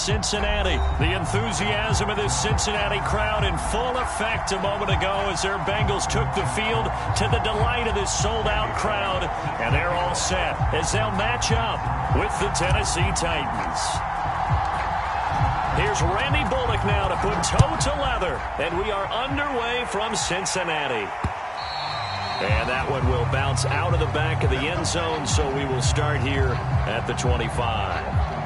Cincinnati. The enthusiasm of this Cincinnati crowd in full effect a moment ago as their Bengals took the field to the delight of this sold-out crowd. And they're all set as they'll match up with the Tennessee Titans. Here's Randy Bullock now to put toe to leather. And we are underway from Cincinnati. And that one will bounce out of the back of the end zone, so we will start here at the 25.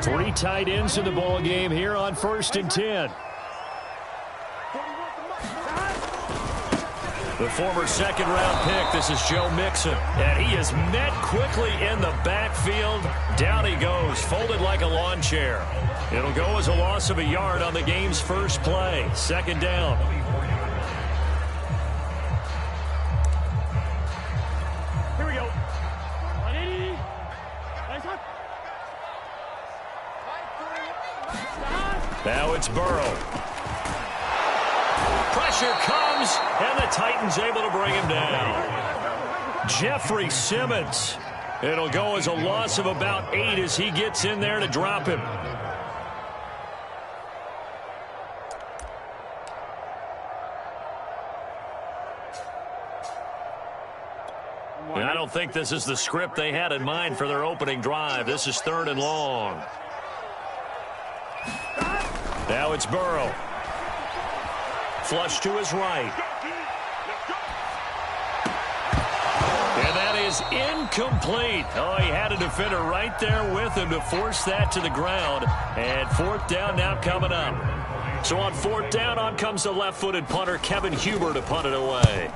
Three tight ends in the ball game here on 1st and 10. The former second-round pick, this is Joe Mixon. And he is met quickly in the backfield. Down he goes, folded like a lawn chair. It'll go as a loss of a yard on the game's first play. 2nd down. Here we go. Now it's Burrow. Pressure comes, and the Titans able to bring him down. Jeffrey Simmons. It'll go as a loss of about 8 as he gets in there to drop him. And I don't think this is the script they had in mind for their opening drive. This is 3rd and long. Now it's Burrow. Flush to his right. And that is incomplete. Oh, he had a defender right there with him to force that to the ground. And 4th down now coming up. So on 4th down, on comes the left-footed punter, Kevin Huber, to punt it away.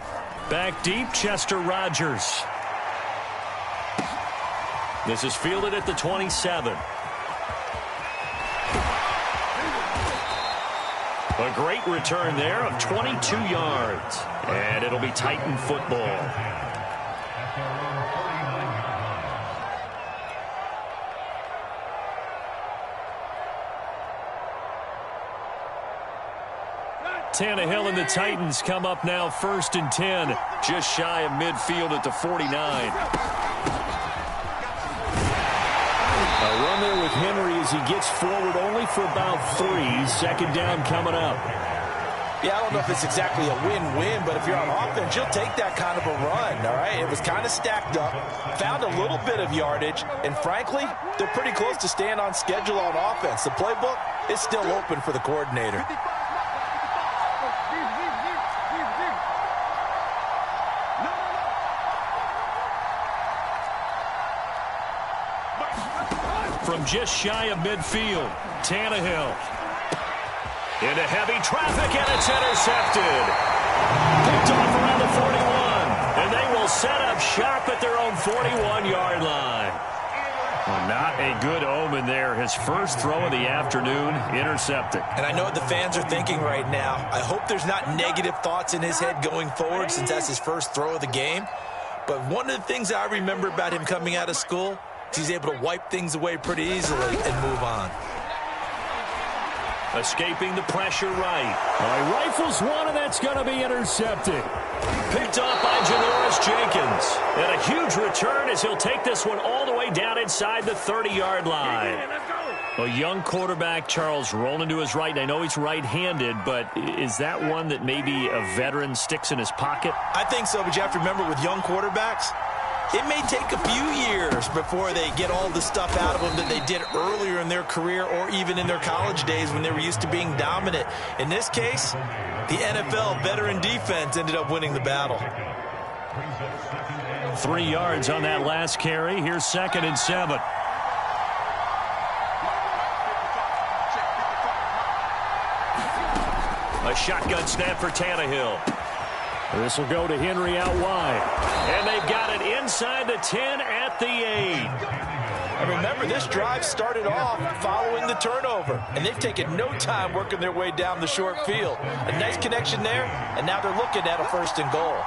Back deep, Chester Rogers. This is fielded at the 27. A great return there of 22 yards. And it'll be Titan football. Tannehill and the Titans come up now 1st and 10. Just shy of midfield at the 49. A run there with Henry as he gets forward only for about 3. 2nd down coming up. Yeah, I don't know if it's exactly a win-win, but if you're on offense, you'll take that kind of a run, all right? It was kind of stacked up, found a little bit of yardage, and frankly, they're pretty close to staying on schedule on offense. The playbook is still open for the coordinator. From just shy of midfield, Tannehill. Into heavy traffic, and it's intercepted. Picked off around the 41. And they will set up shop at their own 41-yard line. Well, not a good omen there. His first throw of the afternoon, intercepted. And I know what the fans are thinking right now. I hope there's not negative thoughts in his head going forward since that's his first throw of the game. But one of the things I remember about him coming out of school, he's able to wipe things away pretty easily and move on. Escaping the pressure right. He rifles one, and that's going to be intercepted. Picked off by Janoris Jenkins. And a huge return as he'll take this one all the way down inside the 30-yard line. A young quarterback, Charles, rolling to his right. And I know he's right-handed, but is that one that maybe a veteran sticks in his pocket? I think so, but you have to remember with young quarterbacks, it may take a few years before they get all the stuff out of them that they did earlier in their career or even in their college days when they were used to being dominant. In this case, the NFL veteran defense ended up winning the battle. 3 yards on that last carry. Here's 2nd and 7. A shotgun snap for Tannehill. This will go to Henry out wide. And they've got it inside the 10 at the 8. And remember, this drive started off following the turnover. And they've taken no time working their way down the short field. A nice connection there, and now they're looking at a 1st and goal.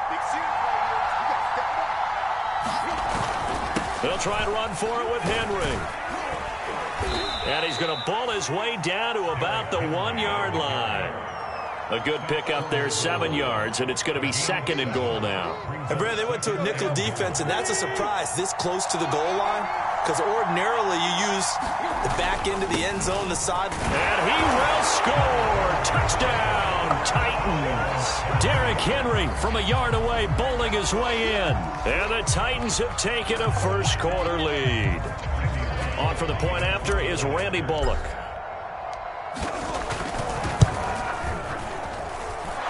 They'll try and run for it with Henry. And he's going to bull his way down to about the 1-yard line. A good pickup there, 7 yards, and it's going to be 2nd and goal now. And Brad, they went to a nickel defense, and that's a surprise this close to the goal line, because ordinarily you use the back end of the end zone, the side. And he will score. Touchdown, Titans. Derrick Henry from a yard away, bowling his way in. And the Titans have taken a first-quarter lead. On for the point after is Randy Bullock.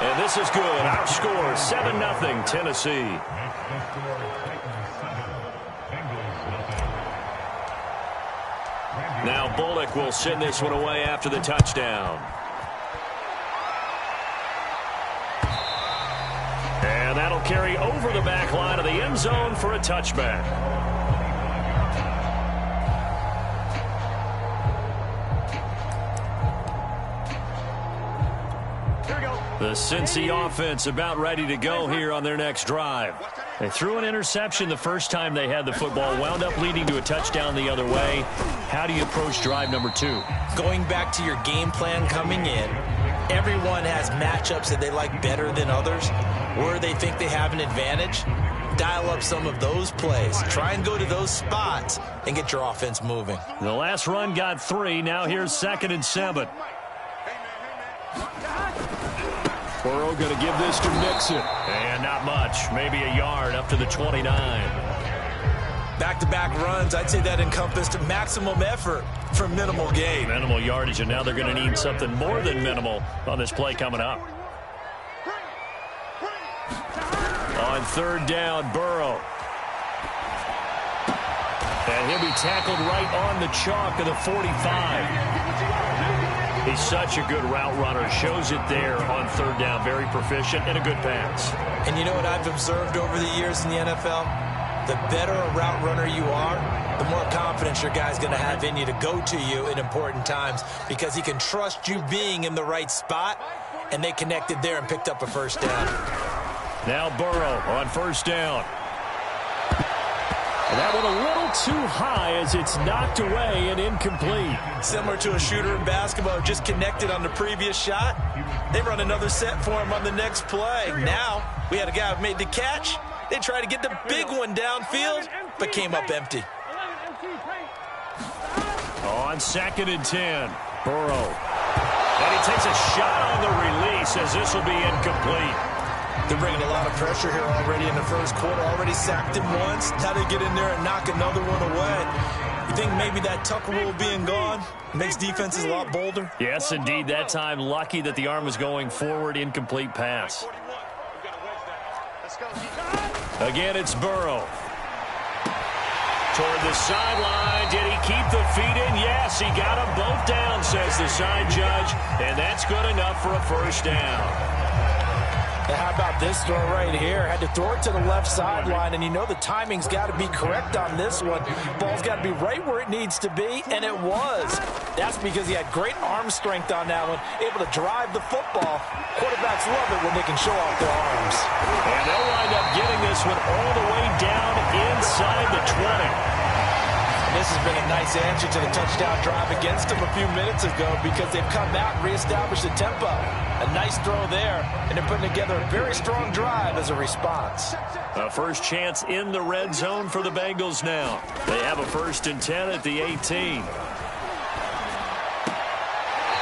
And this is good. Our score, 7-0 Tennessee. Now Bullock will send this one away after the touchdown. And that'll carry over the back line of the end zone for a touchback. The Cincy offense about ready to go here on their next drive. They threw an interception the first time they had the football, wound up leading to a touchdown the other way. How do you approach drive number 2? Going back to your game plan coming in, everyone has matchups that they like better than others, where they think they have an advantage. Dial up some of those plays. Try and go to those spots and get your offense moving. The last run got 3. Now here's 2nd and 7. Burrow going to give this to Mixon. And not much. Maybe a yard up to the 29. Back-to-back runs, I'd say that encompassed maximum effort for minimal gain. Minimal yardage, and now they're going to need something more than minimal on this play coming up. On 3rd down, Burrow. And he'll be tackled right on the chalk of the 45. He's such a good route runner. Shows it there on 3rd down. Very proficient and a good pass. And you know what I've observed over the years in the NFL? The better a route runner you are, the more confidence your guy's going to have in you to go to you in important times, because he can trust you being in the right spot, and they connected there and picked up a first down. Now Burrow on 1st down. And that one a little too high as it's knocked away and incomplete. Similar to a shooter in basketball, just connected on the previous shot. They run another set for him on the next play. Now, we had a guy who made the catch. They tried to get the big one downfield, but came up empty. On 2nd and 10, Burrow. And he takes a shot on the release as this will be incomplete. They're bringing a lot of pressure here already in the first quarter. Already sacked him once. Now they get in there and knock another one away. You think maybe that Tucker rule being gone makes defenses a lot bolder? Yes, indeed. That time, lucky that the arm was going forward. Incomplete pass. Again, it's Burrow. Toward the sideline. Did he keep the feet in? Yes, he got them both down, says the side judge. And that's good enough for a first down. And how about this throw right here? Had to throw it to the left sideline, and you know the timing's got to be correct on this one. Ball's got to be right where it needs to be, and it was. That's because he had great arm strength on that one, able to drive the football. Quarterbacks love it when they can show off their arms. And they'll wind up getting this one all the way down inside the 20. This has been a nice answer to the touchdown drive against them a few minutes ago, because they've come out and reestablished the tempo. A nice throw there, and they're putting together a very strong drive as a response. A first chance in the red zone for the Bengals now. They have a 1st and 10 at the 18.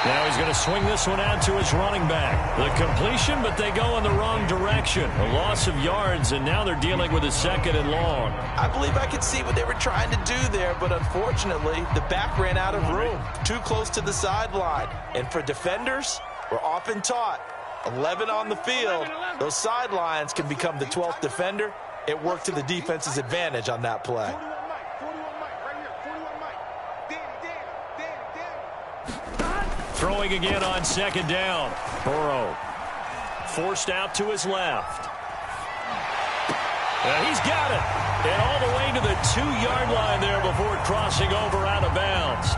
Now he's going to swing this one out to his running back. The completion, but they go in the wrong direction. A loss of yards, and now they're dealing with a 2nd and long. I believe I could see what they were trying to do there, but unfortunately, the back ran out of room. Too close to the sideline. And for defenders, we're often taught, 11 on the field, those sidelines can become the 12th defender. It worked to the defense's advantage on that play. Throwing again on 2nd down. Burrow forced out to his left. And he's got it. And all the way to the 2-yard line there before crossing over out of bounds.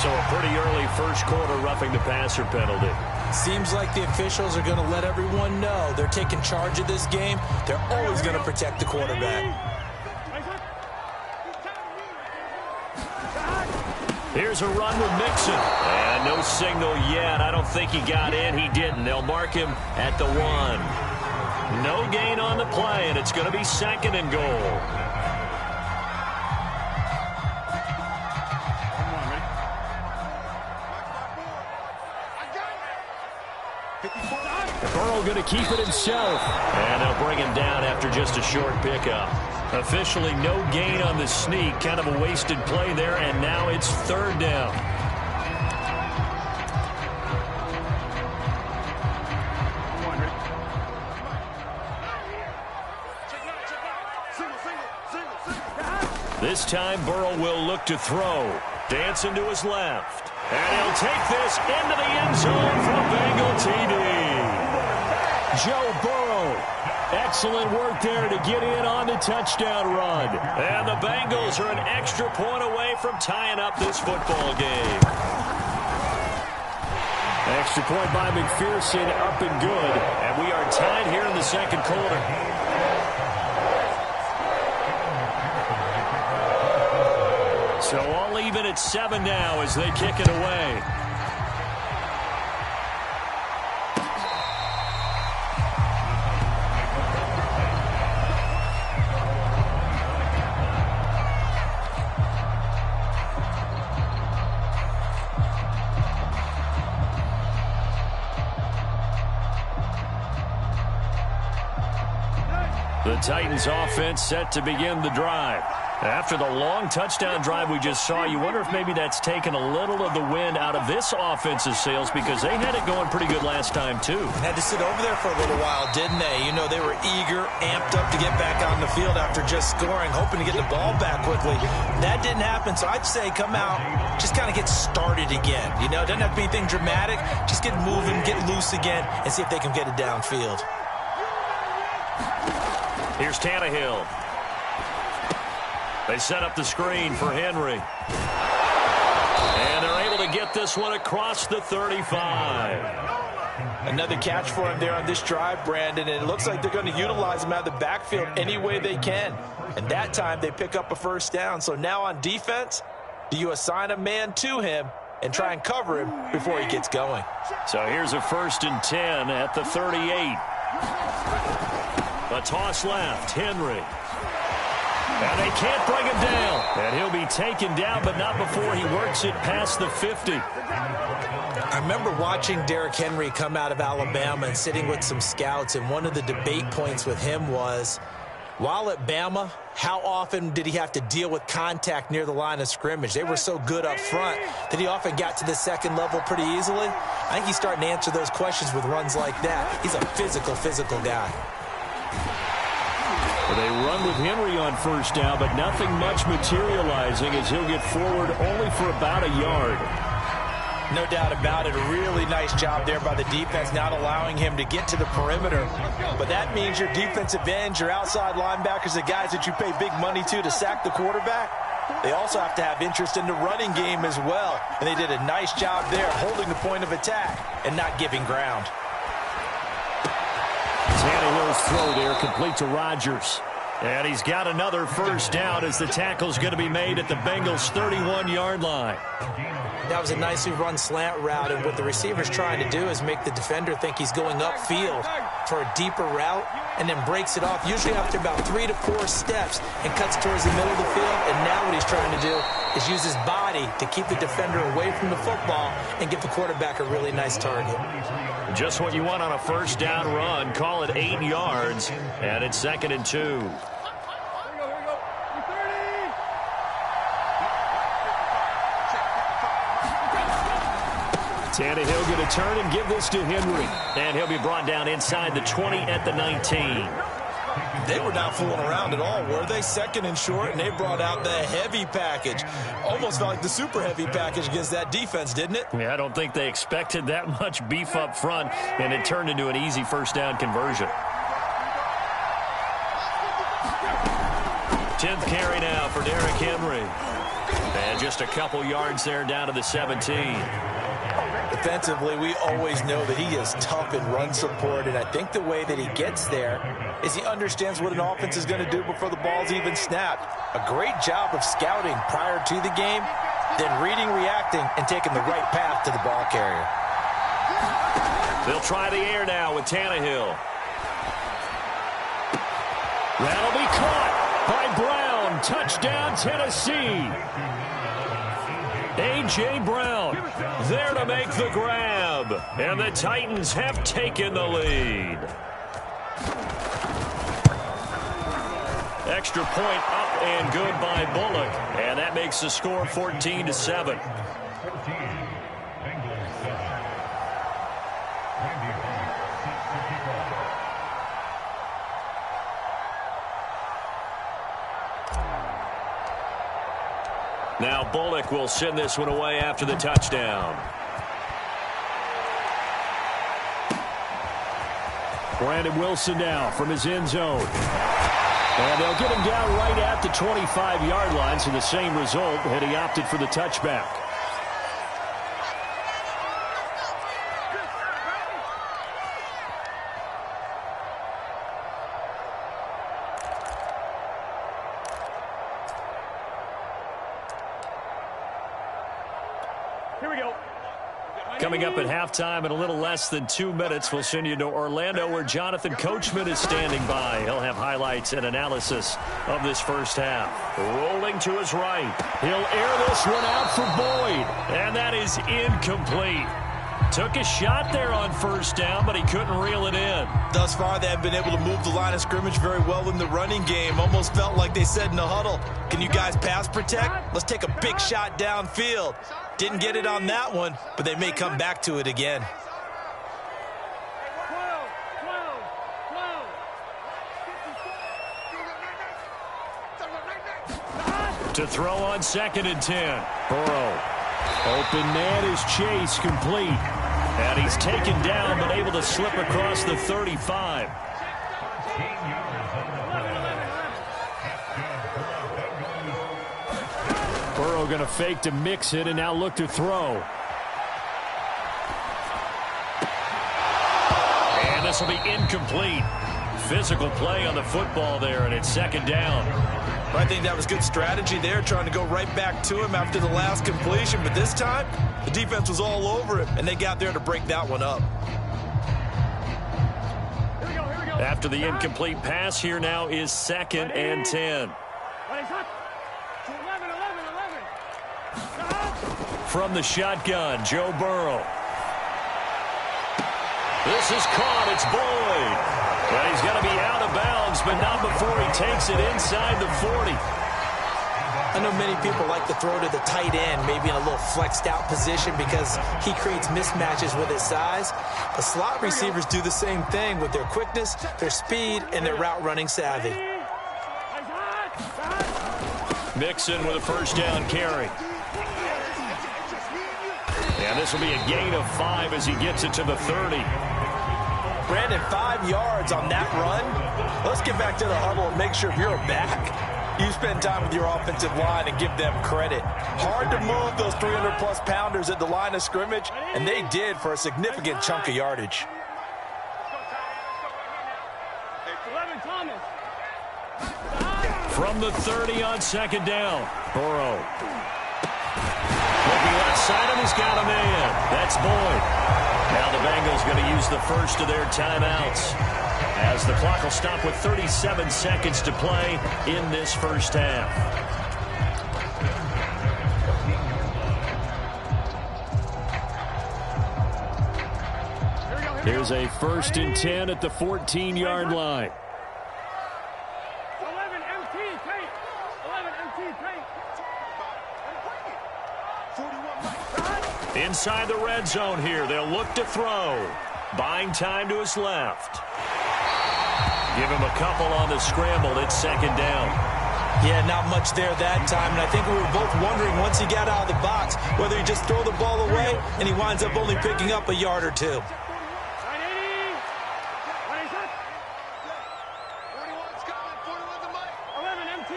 So a pretty early first quarter roughing the passer penalty. Seems like the officials are going to let everyone know they're taking charge of this game. They're always going to protect the quarterback. Here's a run with Mixon. And no signal yet. I don't think he got in. He didn't. They'll mark him at the 1. No gain on the play, and it's going to be 2nd and goal. Burrow going to keep it himself. And they'll bring him down after just a short pickup. Officially no gain on the sneak. Kind of a wasted play there, and now it's 3rd down. This time Burrow will look to throw. Dancing to his left. And he'll take this into the end zone for a Bengal TD. Joe Burrow. Excellent work there to get in on the touchdown run. And the Bengals are an extra point away from tying up this football game. Extra point by McPherson, up and good. And we are tied here in the 2nd quarter. So all even at 7 now as they kick it away. The Titans offense set to begin the drive. After the long touchdown drive we just saw, you wonder if maybe that's taken a little of the wind out of this offense's sails because they had it going pretty good last time, too. Had to sit over there for a little while, didn't they? You know, they were eager, amped up to get back on the field after just scoring, hoping to get the ball back quickly. That didn't happen, so I'd say come out, just kind of get started again. You know, it doesn't have to be anything dramatic. Just get moving, get loose again, and see if they can get it downfield. Here's Tannehill. They set up the screen for Henry. And they're able to get this one across the 35. Another catch for him there on this drive, Brandon, and it looks like they're going to utilize him out of the backfield any way they can. And that time they pick up a 1st down. So now on defense, do you assign a man to him and try and cover him before he gets going? So here's a 1st and 10 at the 38. A toss left, Henry. And they can't bring him down. And he'll be taken down, but not before he works it past the 50. I remember watching Derrick Henry come out of Alabama and sitting with some scouts, and one of the debate points with him was, while at Bama, how often did he have to deal with contact near the line of scrimmage? They were so good up front that he often got to the 2nd level pretty easily. I think he's starting to answer those questions with runs like that. He's a physical guy. They run with Henry on 1st down, but nothing much materializing as he'll get forward only for about a yard. No doubt about it. A really nice job there by the defense, not allowing him to get to the perimeter. But that means your defensive ends, your outside linebackers, the guys that you pay big money to sack the quarterback, they also have to have interest in the running game as well. And they did a nice job there holding the point of attack and not giving ground. Tannehill's throw there complete to Rodgers. And he's got another 1st down as the tackle's going to be made at the Bengals' 31-yard line. That was a nicely run slant route, and what the receiver's trying to do is make the defender think he's going upfield for a deeper route and then breaks it off, usually after about 3 to 4 steps, and cuts towards the middle of the field. And now what he's trying to do is use his body to keep the defender away from the football and give the quarterback a really nice target. Just what you want on a 1st down run. Call it 8 yards, and it's 2nd and 2. Tannehill going to turn and give this to Henry. And he'll be brought down inside the 20 at the 19. They were not fooling around at all, were they? 2nd and short, and they brought out the heavy package. Almost felt like the super heavy package against that defense, didn't it? Yeah, I don't think they expected that much beef up front, and it turned into an easy 1st down conversion. 10th carry now for Derrick Henry. And just a couple yards there down to the 17. Defensively, we always know that he is tough in run support, and I think the way that he gets there is he understands what an offense is going to do before the ball's even snapped. A great job of scouting prior to the game, then reading, reacting, and taking the right path to the ball carrier. They'll try the air now with Tannehill. That'll be caught by Brown. Touchdown, Tennessee. A.J. Brown there to make the grab. And the Titans have taken the lead. Extra point up and good by Bullock. And that makes the score 14-7. Now Bullock will send this one away after the touchdown. Brandon Wilson now from his end zone. And they'll get him down right at the 25-yard line, so the same result had he opted for the touchback. Here we go. Coming up at halftime in a little less than 2 minutes, we'll send you to Orlando where Jonathan Coachman is standing by. He'll have highlights and analysis of this first half. Rolling to his right. He'll air this one out for Boyd. And that is incomplete. Took a shot there on first down, but he couldn't reel it in. Thus far, they have been able to move the line of scrimmage very well in the running game. Almost felt like they said in the huddle, can you guys pass protect? Let's take a big shot downfield. Didn't get it on that one, but they may come back to it again. 12. To throw on 2nd and 10. Burrow. Open man is Chase, complete. And he's taken down but able to slip across the 35. Burrow going to fake to mix it and now look to throw. And this will be incomplete. Physical play on the football there, and it's 2nd down. I think that was good strategy there, trying to go right back to him after the last completion. But this time, the defense was all over him, and they got there to break that one up. Here we go. After the incomplete pass, here now is 2nd and 10. From the shotgun, Joe Burrow. This is caught. It's Boyd. Well, he's got to be out of bounds, but not before he takes it inside the 40. I know many people like to throw to the tight end, maybe in a little flexed out position because he creates mismatches with his size. But slot receivers do the same thing with their quickness, their speed, and their route running savvy. Mixon with a first down carry. And this will be a gain of 5 as he gets it to the 30. Brandon, 5 yards on that run. Let's get back to the huddle and make sure if you're a back, you spend time with your offensive line and give them credit. Hard to move those 300-plus pounders at the line of scrimmage, and they did for a significant chunk of yardage. From the 30 on 2nd down, Burrow. Looking left side of him, he's got a man. That's Boyd. Now the Bengals going to use the first of their timeouts as the clock will stop with 37 seconds to play in this first half. Here's a 1st and 10 at the 14-yard line. 11 MT tape. 11 MT tape. Inside the red zone here. They'll look to throw. Buying time to his left. Give him a couple on the scramble. It's 2nd down. Yeah, not much there that time. And I think we were both wondering once he got out of the box whether he just throw the ball away and he winds up only picking up a yard or two. 11 MT.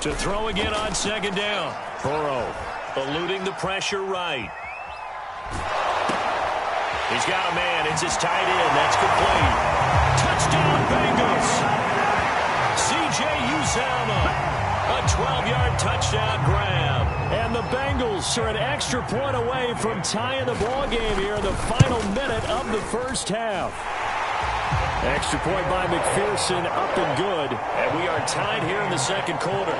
To throw again on 2nd down. Burrow eluding the pressure right. He's got a man. It's his tight end. That's complete. Touchdown, Bengals. C.J. Uzomah. A 12-yard touchdown grab. And the Bengals are an extra point away from tying the ball game here in the final minute of the first half. Extra point by McPherson, up and good. And we are tied here in the second quarter.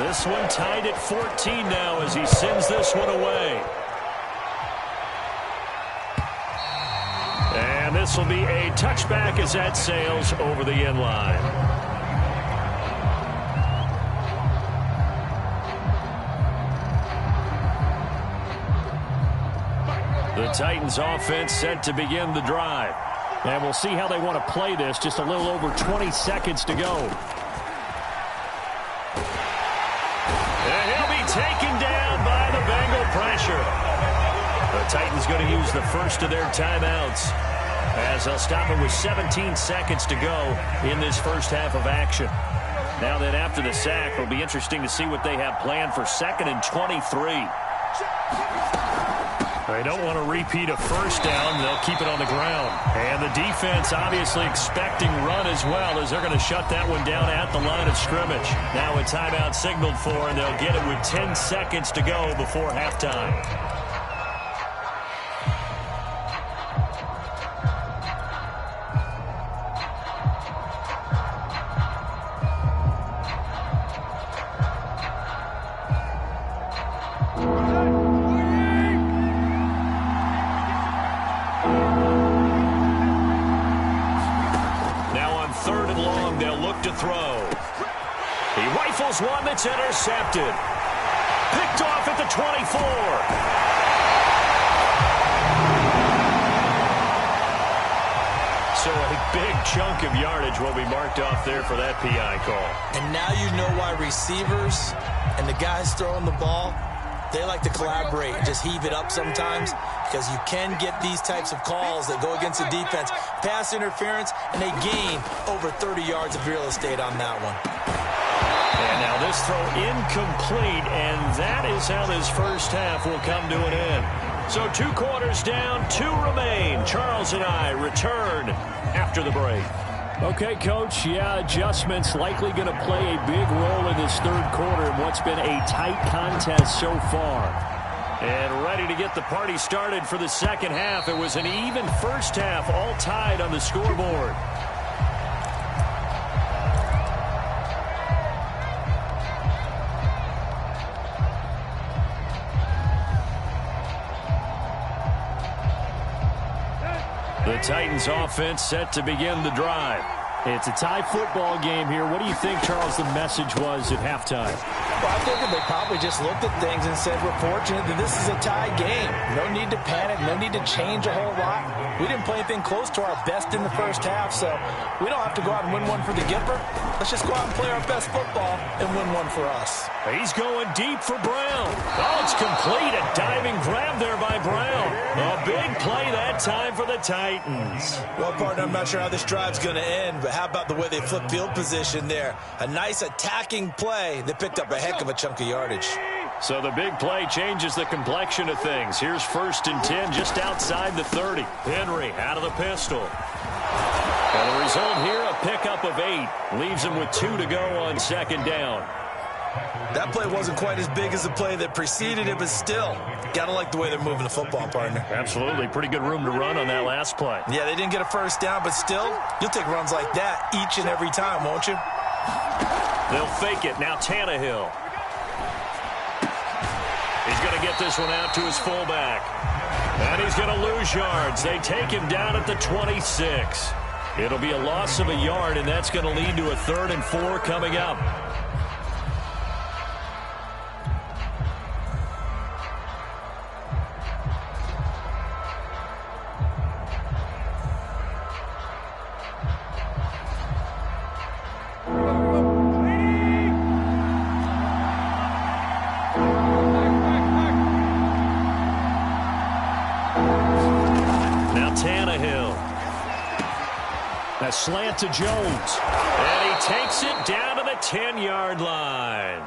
This one tied at 14 now as he sends this one away. And this will be a touchback as that sails over the end line. The Titans offense set to begin the drive. And we'll see how they want to play this. Just a little over 20 seconds to go. And he'll be taken down by the Bengal pressure. The Titans going to use the first of their timeouts as they'll stop it with 17 seconds to go in this first half of action. Now then, after the sack, it'll be interesting to see what they have planned for 2nd and 23. They don't want to repeat a first down. They'll keep it on the ground. And the defense obviously expecting run as well, as they're going to shut that one down at the line of scrimmage. Now a timeout signaled for, and they'll get it with 10 seconds to go before halftime. One that's intercepted. Picked off at the 24. So a big chunk of yardage will be marked off there for that PI call. And now you know why receivers and the guys throwing the ball, they like to collaborate and just heave it up sometimes, because you can get these types of calls that go against the defense. Pass interference, and they gain over 30 yards of real estate on that one. And now this throw incomplete, and that is how this first half will come to an end. So 2 quarters down, 2 remain. Charles and I return after the break. Okay, Coach, yeah, adjustments likely going to play a big role in this third quarter in what's been a tight contest so far. And ready to get the party started for the second half. It was an even first half, all tied on the scoreboard. The Titans offense set to begin the drive. It's a tie football game here. What do you think, Charles, the message was at halftime? Well, I think they probably just looked at things and said, we're fortunate that this is a tie game. No need to panic, no need to change a whole lot. We didn't play anything close to our best in the first half, so we don't have to go out and win one for the Gipper. Let's just go out and play our best football and win one for us. He's going deep for Brown. Oh, it's complete. A diving grab there by Brown. A big play that time for the Titans. Well, partner, I'm not sure how this drive's going to end, but how about the way they flip field position there? A nice attacking play that picked up a heck of a chunk of yardage. So the big play changes the complexion of things. Here's 1st and 10 just outside the 30. Henry out of the pistol. And the result here, a pickup of 8. Leaves him with 2 to go on 2nd down. That play wasn't quite as big as the play that preceded it, but still, got to like the way they're moving the football, partner. Absolutely. Pretty good room to run on that last play. Yeah, they didn't get a first down, but still, you'll take runs like that each and every time, won't you? They'll fake it. Now Tannehill. He's going to get this one out to his fullback. And he's going to lose yards. They take him down at the 26. It'll be a loss of a yard, and that's going to lead to a 3rd and 4 coming up. A slant to Jones. And he takes it down to the 10-yard line.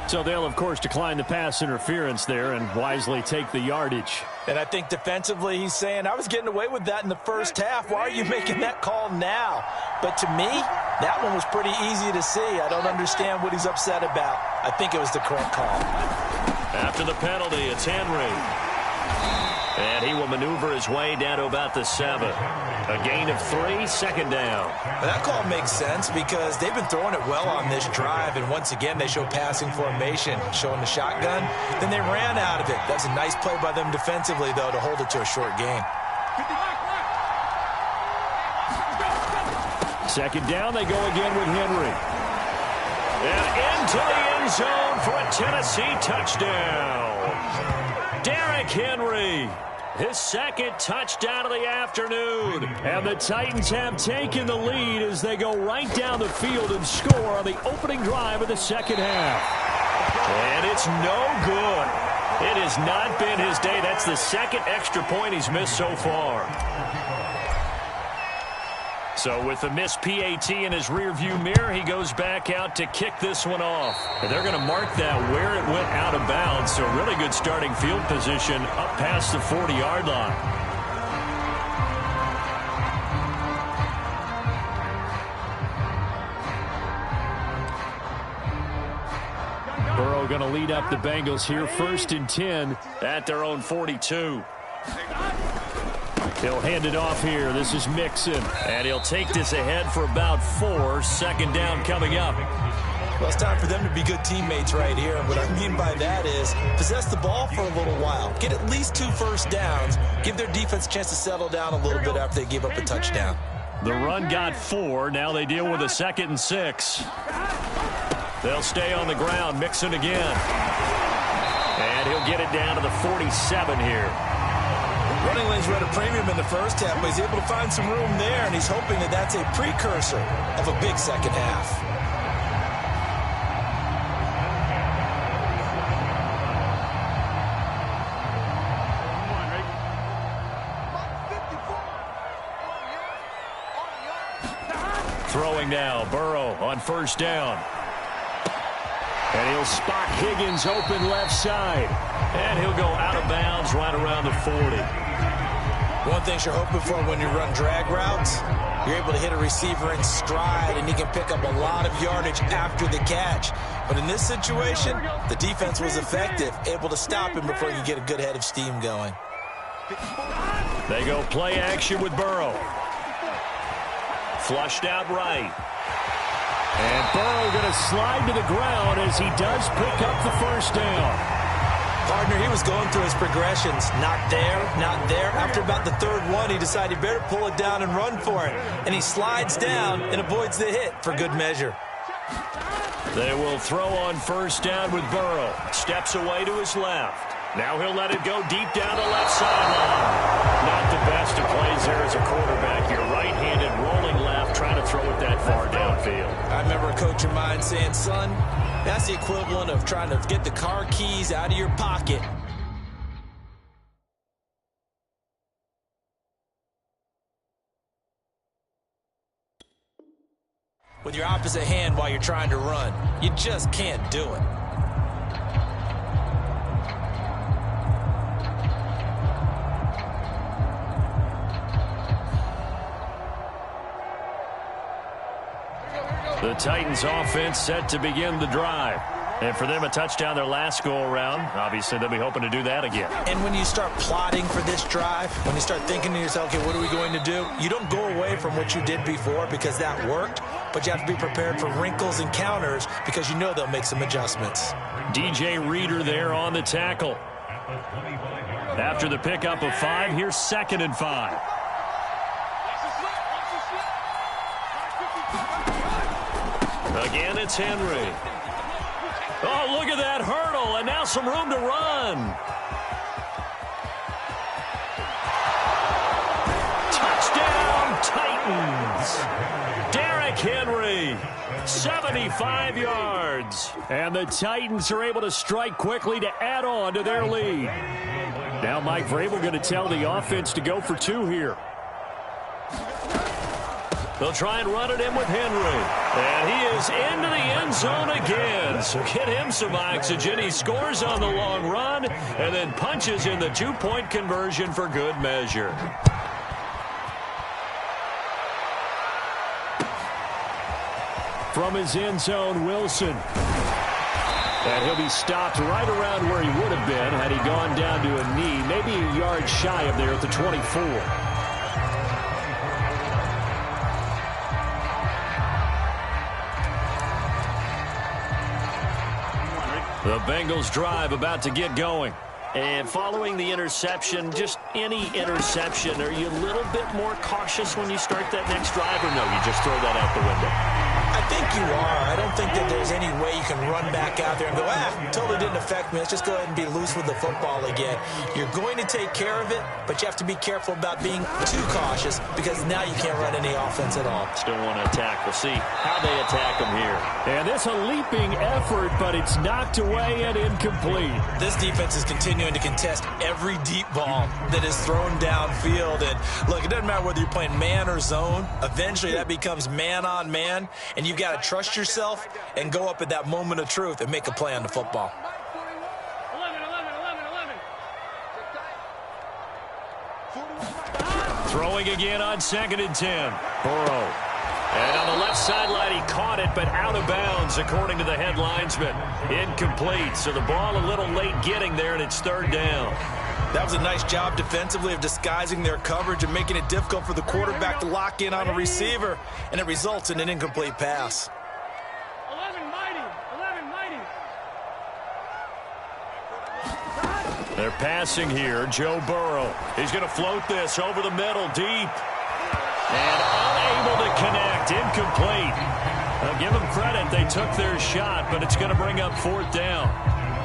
So they'll, of course, decline the pass interference there and wisely take the yardage. And I think defensively he's saying, I was getting away with that in the first half. Why are you making that call now? But to me, that one was pretty easy to see. I don't understand what he's upset about. I think it was the correct call. After the penalty, it's Henry. And he will maneuver his way down to about the 7. A gain of 3, second down. That call makes sense because they've been throwing it well on this drive, and once again they show passing formation, showing the shotgun. Then they ran out of it. That's a nice play by them defensively, though, to hold it to a short gain. Second down, they go again with Henry. And into the end zone for a Tennessee touchdown. Derrick Henry, his second touchdown of the afternoon. And the Titans have taken the lead as they go right down the field and score on the opening drive of the second half. And it's no good. It has not been his day. That's the second extra point he's missed so far. So with the missed PAT in his rearview mirror, he goes back out to kick this one off. And they're going to mark that where it went out of bounds. So really good starting field position up past the 40-yard line. Burrow going to lead up the Bengals here, 1st and 10 at their own 42. He'll hand it off here. This is Mixon. And he'll take this ahead for about 4. Second down coming up. Well, it's time for them to be good teammates right here. And what I mean by that is possess the ball for a little while. Get at least 2 first downs. Give their defense a chance to settle down a little bit after they give up a touchdown. The run got 4. Now they deal with a 2nd and 6. They'll stay on the ground. Mixon again. And he'll get it down to the 47 here. Running lanes were at a premium in the first half, but he's able to find some room there, and he's hoping that that's a precursor of a big second half. Throwing now, Burrow on first down. And he'll spot Higgins open left side. And he'll go out of bounds right around the 40. One thing you're hoping for when you run drag routes, you're able to hit a receiver in stride, and he can pick up a lot of yardage after the catch. But in this situation, the defense was effective, able to stop him before you get a good head of steam going. They go play action with Burrow. Flushed out right. And Burrow going to slide to the ground as he does pick up the first down. Partner, he was going through his progressions. Not there, not there. After about the 3rd one, he decided he better pull it down and run for it. And he slides down and avoids the hit for good measure. They will throw on first down with Burrow. Steps away to his left. Now he'll let it go deep down the left sideline. Not the best of plays there as a quarterback. You're right-handed, rolling left, trying to throw it that far downfield. I remember a coach of mine saying, son, that's the equivalent of trying to get the car keys out of your pocket. With your opposite hand while you're trying to run. You just can't do it. The Titans offense set to begin the drive. And for them, a touchdown their last go-around. Obviously, they'll be hoping to do that again. And when you start plotting for this drive, when you start thinking to yourself, okay, what are we going to do? You don't go away from what you did before because that worked, but you have to be prepared for wrinkles and counters because you know they'll make some adjustments. DJ Reader there on the tackle. After the pickup of 5, here's 2nd and 5. Again, it's Henry. Oh, look at that hurdle, and now some room to run. Touchdown, Titans. Derrick Henry, 75 yards. And the Titans are able to strike quickly to add on to their lead. Now Mike Vrabel going to tell the offense to go for 2 here. They'll try and run it in with Henry. And he is into the end zone again. So get him some oxygen. He scores on the long run and then punches in the two-point conversion for good measure. From his end zone, Wilson. And he'll be stopped right around where he would have been had he gone down to a knee, maybe a yard shy of there at the 24. The Bengals drive about to get going. And following the interception, just any interception, are you a little bit more cautious when you start that next drive, or no, you just throw that out the window? I think you are. I don't think that there's any way you can run back out there and go, totally didn't affect me. Let's just go ahead and be loose with the football again. You're going to take care of it, but you have to be careful about being too cautious because now you can't run any offense at all. Still want to attack. We'll see how they attack them here. And this a leaping effort, but it's knocked away and incomplete. This defense is continuing to contest every deep ball that is thrown downfield. And look, it doesn't matter whether you're playing man or zone. Eventually that becomes man on man, and you've got to trust yourself and go up at that moment of truth and make a play on the football. 11. Throwing again on 2nd and 10. Burrow. And on the left sideline, he caught it, but out of bounds, according to the head linesman. Incomplete, so the ball a little late getting there, and it's 3rd down. That was a nice job defensively of disguising their coverage and making it difficult for the quarterback to lock in on a receiver, and it results in an incomplete pass. 11 mighty. They're passing here. Joe Burrow. He's going to float this over the middle, deep. And unable to connect. Incomplete. Now give them credit. They took their shot, but it's going to bring up 4th down.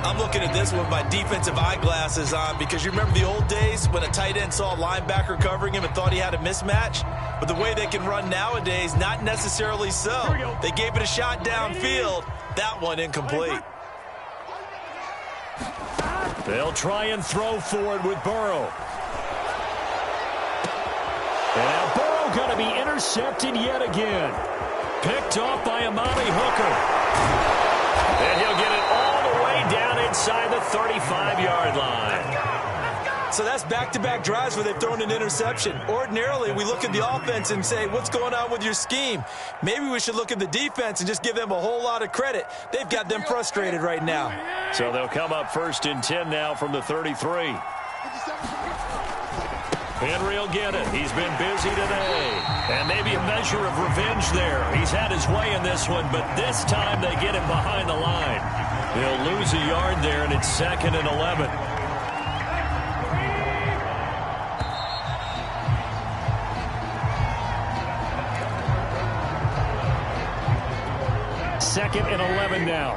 I'm looking at this with my defensive eyeglasses on because you remember the old days when a tight end saw a linebacker covering him and thought he had a mismatch? But the way they can run nowadays, not necessarily so. They gave it a shot downfield. That one incomplete. They'll try and throw forward with Burrow. And now Burrow going to be intercepted yet again. Picked off by Amani Hooker. And he'll get it all the way down inside the 35-yard line. So that's back-to-back drives where they've thrown an interception. Ordinarily, we look at the offense and say, what's going on with your scheme? Maybe we should look at the defense and just give them a whole lot of credit. They've got them frustrated right now. So they'll come up 1st and 10 now from the 33. Henry will get it. He's been busy today. And maybe a measure of revenge there. He's had his way in this one, but this time they get him behind the line. He'll lose a yard there, and it's 2nd and 11. Second and 11 now.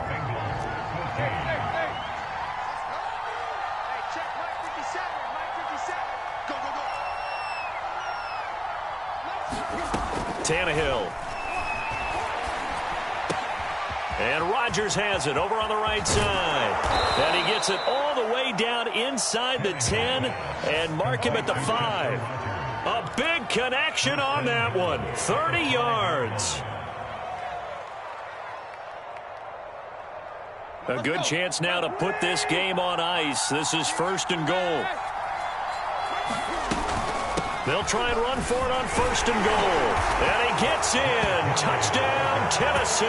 Tannehill. And Rodgers has it over on the right side. And he gets it all the way down inside the 10 and mark him at the 5. A big connection on that one. 30 yards. A good chance now to put this game on ice. This is 1st and goal. They'll try and run for it on 1st and goal. And he gets in. Touchdown, Tennessee.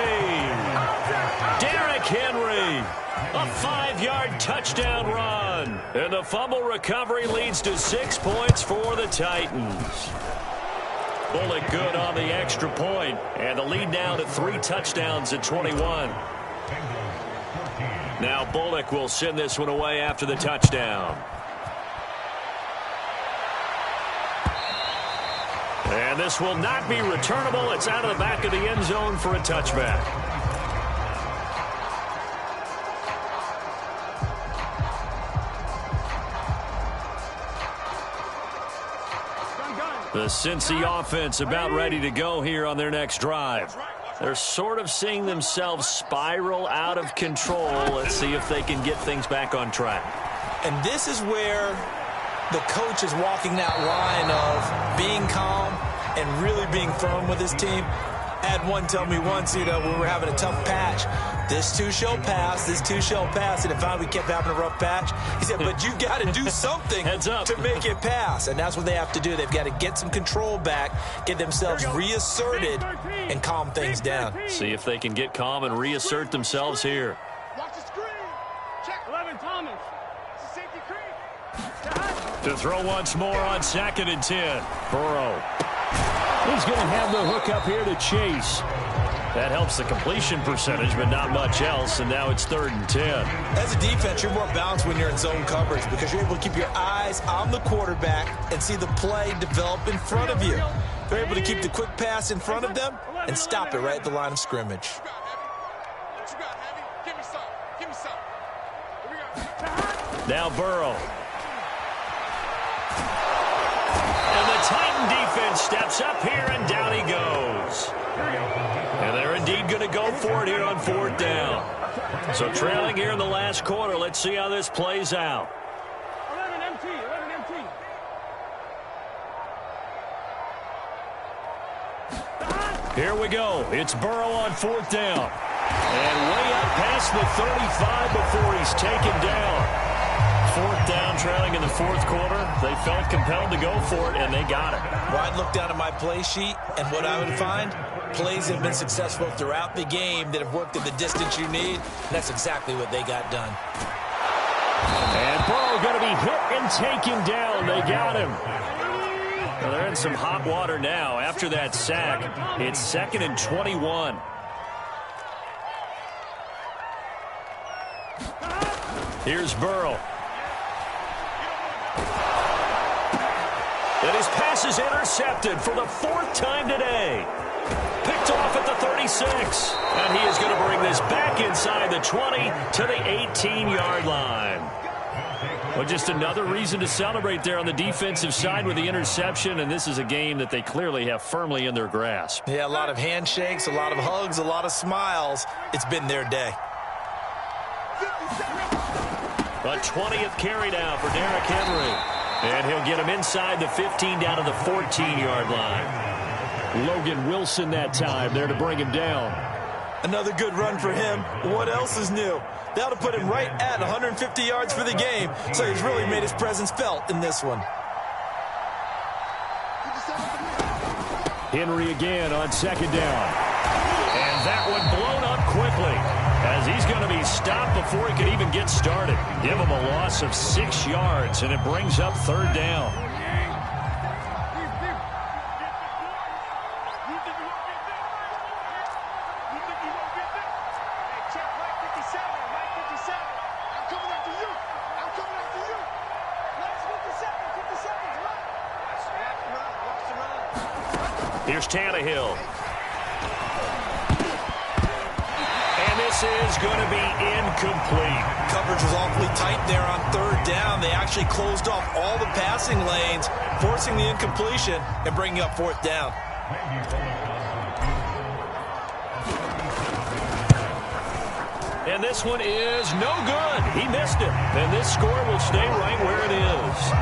Derrick Henry. A 5-yard touchdown run. And the fumble recovery leads to 6 points for the Titans. Bullock good on the extra point. And the lead now to 3 touchdowns at 21. Now Bullock will send this one away after the touchdown. And this will not be returnable. It's out of the back of the end zone for a touchback. The Cincy offense about ready to go here on their next drive. They're sort of seeing themselves spiral out of control. Let's see if they can get things back on track. And this is where the coach is walking that line of being calm, and really being firm with his team. I had one tell me once, when we were having a tough patch, this too shall pass, this too shall pass. And if we kept having a rough patch, he said, but you got to do something to make it pass. And that's what they have to do. They've got to get some control back, get themselves reasserted, and calm things down. See if they can get calm and reassert themselves here. Watch the screen. Check 11 Thomas. It's a safety creep. To throw once more on 2nd and 10. Burrow. He's going to have the hook up here to Chase. That helps the completion percentage, but not much else, and now it's 3rd and 10. As a defense, you're more balanced when you're in zone coverage because you're able to keep your eyes on the quarterback and see the play develop in front of you. They're able to keep the quick pass in front of them and stop it right at the line of scrimmage. Now Burrow. And the Titan defense steps up here, and down he goes. And they're indeed going to go for it here on 4th down. So trailing here in the last quarter. Let's see how this plays out. 11 MT, 11 MT. Here we go. It's Burrow on 4th down. And way up past the 35 before he's taken down. 4th down, trailing in the 4th quarter. They felt compelled to go for it, and they got it. Well, I'd look down at my play sheet, and what I would find, plays have been successful throughout the game that have worked at the distance you need. And that's exactly what they got done. And Burrow going to be hit and taken down. They got him. Well, they're in some hot water now. After that sack, it's 2nd and 21. Here's Burrow. And his pass is intercepted for the 4th time today. Picked off at the 36. And he is going to bring this back inside the 20 to the 18-yard line. Well, just another reason to celebrate there on the defensive side with the interception, and this is a game that they clearly have firmly in their grasp. Yeah, a lot of handshakes, a lot of hugs, a lot of smiles. It's been their day. A 20th carry down for Derrick Henry. And he'll get him inside the 15 down to the 14-yard line. Logan Wilson that time there to bring him down. Another good run for him. What else is new? That'll put him right at 150 yards for the game, so he's really made his presence felt in this one. Henry again on 2nd down. And that one blown up quickly as he's going to be stopped before he could even get started. Give him a loss of 6 yards, and it brings up 3rd down. Here's Tannehill. And this is going to be incomplete. Coverage was awfully tight there on 3rd down. They actually closed off all the passing lanes, forcing the incompletion and bringing up 4th down. And this one is no good. He missed it. And this score will stay right where it is.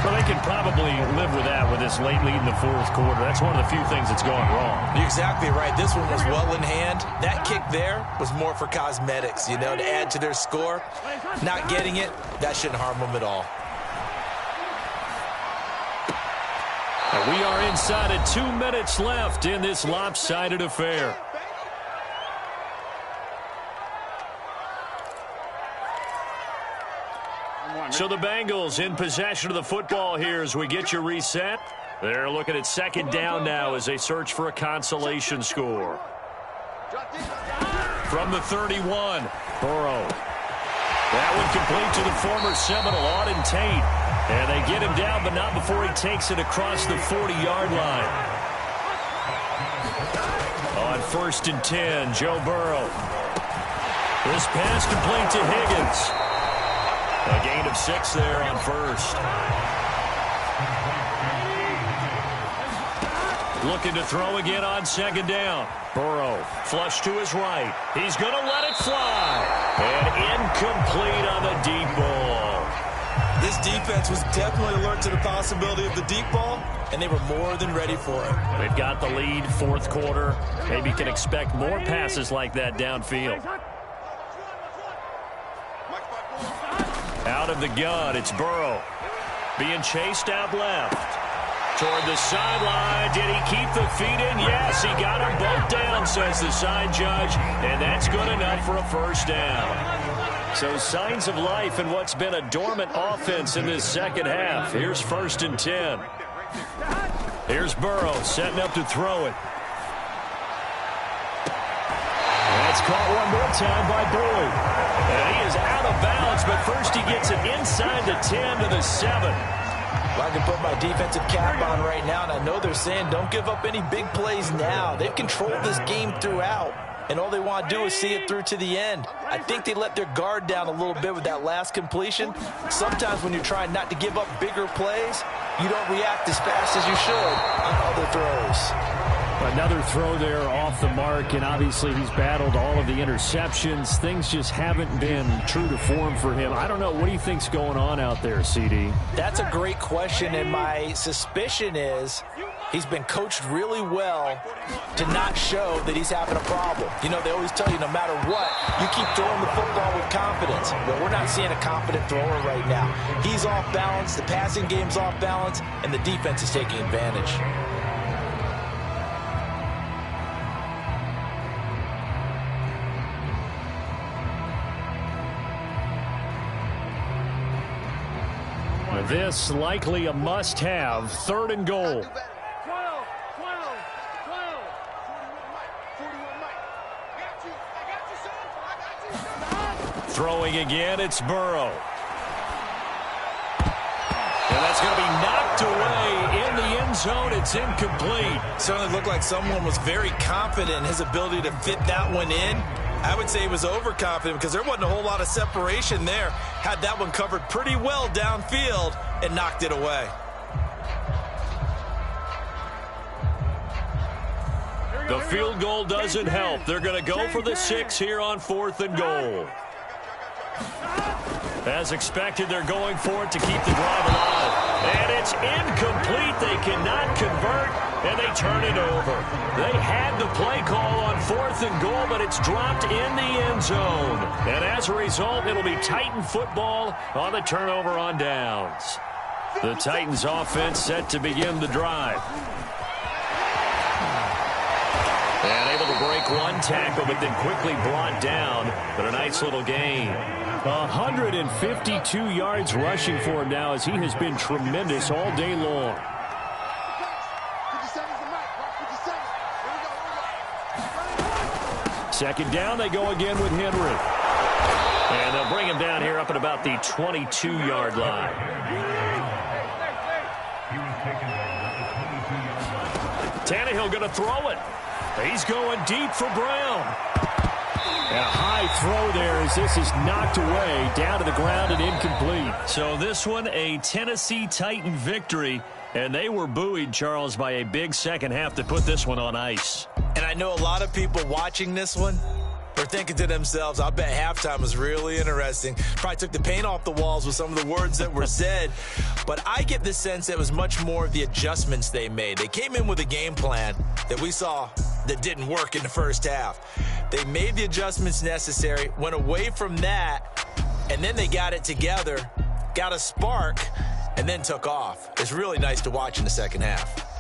Well, they can probably live with that with this late lead in the 4th quarter. That's one of the few things that's gone wrong. You're exactly right. This one was well in hand. That kick there was more for cosmetics, to add to their score. Not getting it, that shouldn't harm them at all. And we are inside of 2 minutes left in this lopsided affair. So the Bengals in possession of the football here as we get you reset. They're looking at 2nd down now as they search for a consolation score. From the 31, Burrow. That one complete to the former Seminole, Auden Tate. And they get him down, but not before he takes it across the 40-yard line. On 1st and 10, Joe Burrow. This pass complete to Higgins. A gain of 6 there on 1st. Looking to throw again on 2nd down. Burrow, flush to his right. He's going to let it fly. And incomplete on the deep ball. This defense was definitely alert to the possibility of the deep ball, and they were more than ready for it. They've got the lead, fourth quarter. Maybe can expect more passes like that downfield. Out of the gun, it's Burrow. Being chased out left. Toward the sideline. Did he keep the feet in? Yes, he got them both down, says the side judge. And that's good enough for a first down. So signs of life in what's been a dormant offense in this second half. Here's 1st and 10. Here's Burrow setting up to throw it. That's caught one more time by Boyd. And he is out of bounds, but first he gets it inside the 10 to the 7. Well, I can put my defensive cap on right now, and I know they're saying don't give up any big plays now. They've controlled this game throughout, and all they want to do is see it through to the end. I think they let their guard down a little bit with that last completion. Sometimes when you're trying not to give up bigger plays, you don't react as fast as you should on other throws. Another throw there off the mark, and obviously he's battled all of the interceptions. Things just haven't been true to form for him. I don't know. What do you think's going on out there, CD? That's a great question, and my suspicion is he's been coached really well to not show that he's having a problem. You know, they always tell you no matter what, you keep throwing the football with confidence. But we're not seeing a confident thrower right now. He's off balance, the passing game's off balance, and the defense is taking advantage. This likely a must-have. 3rd and goal. 12, 12, 12. 41 Mike. I got you, Throwing again, it's Burrow. And that's going to be knocked away in the end zone. It's incomplete. Certainly looked like someone was very confident in his ability to fit that one in. I would say he was overconfident because there wasn't a whole lot of separation there. Had that one covered pretty well downfield and knocked it away. The field goal doesn't help. They're going to go for the 6 here on 4th and goal. As expected, they're going for it to keep the drive alive. And it's incomplete. They cannot convert, and they turn it over. They had the play call on 4th and goal, but it's dropped in the end zone. And as a result, it'll be Titan football on the turnover on downs. The Titans offense set to begin the drive. And able to break one tackle, but then quickly brought down. But a nice little gain. 152 yards rushing for him now as he has been tremendous all day long. 2nd down, they go again with Henry. And they'll bring him down here up at about the 22-yard line. Tannehill going to throw it. He's going deep for Brown. And a high throw there as this is knocked away, down to the ground and incomplete. So this one, a Tennessee Titan victory, and they were buoyed, Charles, by a big second half to put this one on ice. And I know a lot of people watching this one are thinking to themselves, I bet halftime was really interesting. Probably took the paint off the walls with some of the words that were said. But I get the sense it was much more of the adjustments they made. They came in with a game plan that we saw that didn't work in the first half. They made the adjustments necessary, went away from that, and then they got it together, got a spark, and then took off. It's really nice to watch in the second half.